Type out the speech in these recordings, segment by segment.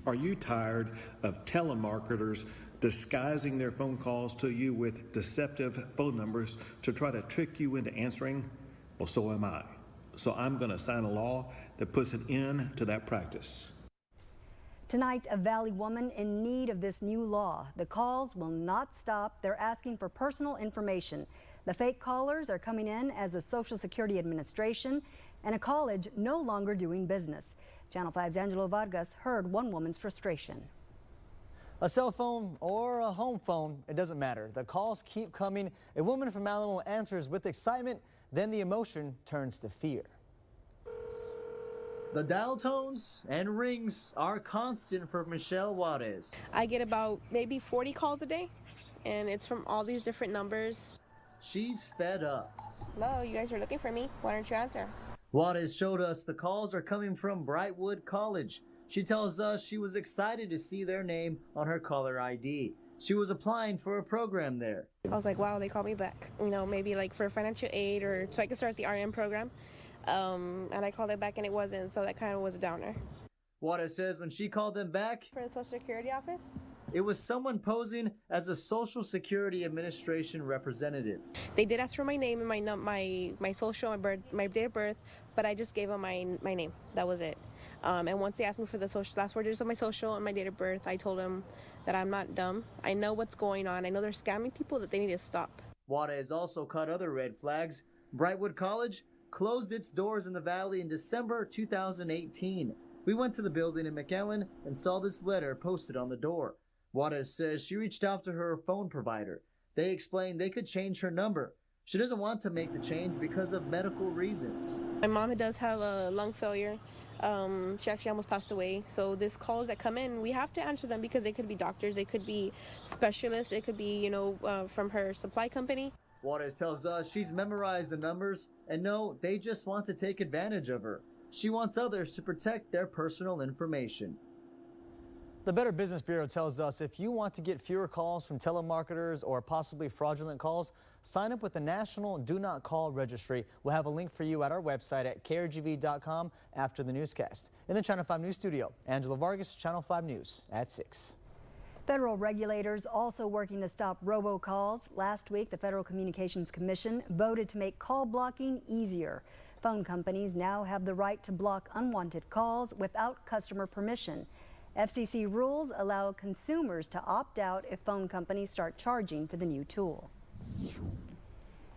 Are you tired of telemarketers disguising their phone calls to you with deceptive phone numbers to try to trick you into answering? Well, so am I. So I'm going to sign a law that puts an end to that practice. Tonight, a Valley woman in need of this new law. The calls will not stop. They're asking for personal information. The fake callers are coming in as the Social Security Administration and a college no longer doing business. Channel 5's Angelo Vargas heard one woman's frustration. A cell phone or a home phone, it doesn't matter. The calls keep coming. A woman from Alamo answers with excitement, then the emotion turns to fear. The dial tones and rings are constant for Michelle Juarez. I get about maybe 40 calls a day, and it's from all these different numbers. She's fed up. Hello, you guys are looking for me. Why don't you answer? Juarez showed us the calls are coming from Brightwood College. She tells us she was excited to see their name on her caller ID. She was applying for a program there. I was like, wow, they called me back. You know, maybe like for financial aid or so I could start the RN program. And I called it back and it wasn't, so that kind of was a downer. Juarez says when she called them back For the Social Security office? it was someone posing as a Social Security Administration representative. They did ask for my name and my social, my date of birth, but I just gave them my name. That was it. And once they asked me for the last 4 digits of my social and my date of birth, I told them that I'm not dumb. I know what's going on. I know they're scamming people, that they need to stop. Juarez also caught other red flags. Brightwood College closed its doors in the Valley in December 2018. We went to the building in McAllen and saw this letter posted on the door. Juarez says she reached out to her phone provider. They explained they could change her number. She doesn't want to make the change because of medical reasons. My mom does have a lung failure. She actually almost passed away. So these calls that come in, we have to answer them because they could be doctors, they could be specialists, it could be, from her supply company. Juarez tells us she's memorized the numbers and no, they just want to take advantage of her. She wants others to protect their personal information. The Better Business Bureau tells us if you want to get fewer calls from telemarketers or possibly fraudulent calls, sign up with the National Do Not Call Registry. We'll have a link for you at our website at krgv.com after the newscast. In the Channel 5 News studio, Angelo Vargas, Channel 5 News at 6. Federal regulators also working to stop robocalls. Last week, the Federal Communications Commission voted to make call blocking easier. Phone companies now have the right to block unwanted calls without customer permission. FCC rules allow consumers to opt out if phone companies start charging for the new tool.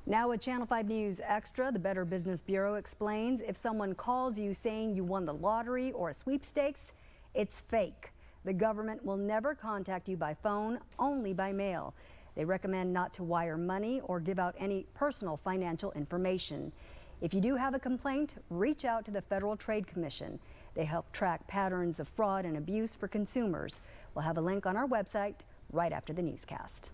Now at Channel 5 News Extra, the Better Business Bureau explains if someone calls you saying you won the lottery or a sweepstakes, it's fake. The government will never contact you by phone, only by mail. They recommend not to wire money or give out any personal financial information. If you do have a complaint, reach out to the Federal Trade Commission. They help track patterns of fraud and abuse for consumers. We'll have a link on our website right after the newscast.